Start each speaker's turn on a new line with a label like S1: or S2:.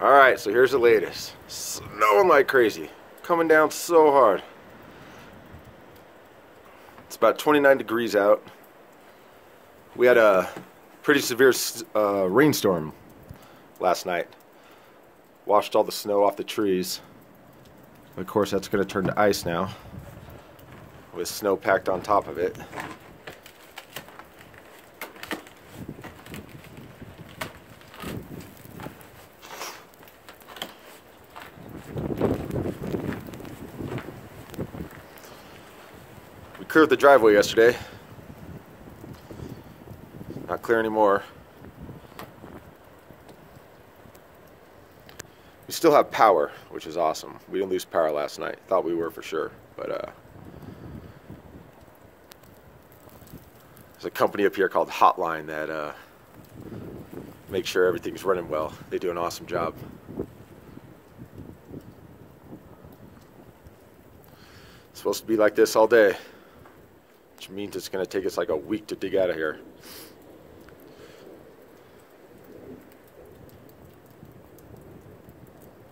S1: Alright, so here's the latest. Snowing like crazy. Coming down so hard. It's about 29 degrees out. We had a pretty severe rainstorm last night. Washed all the snow off the trees. Of course, that's going to turn to ice now, with snow packed on top of it. We cleared the driveway yesterday. Not clear anymore. We still have power, which is awesome. We didn't lose power last night. Thought we were for sure, but there's a company up here called Hotline that makes sure everything's running well. They do an awesome job. It's supposed to be like this all day, which means it's going to take us like a week to dig out of here.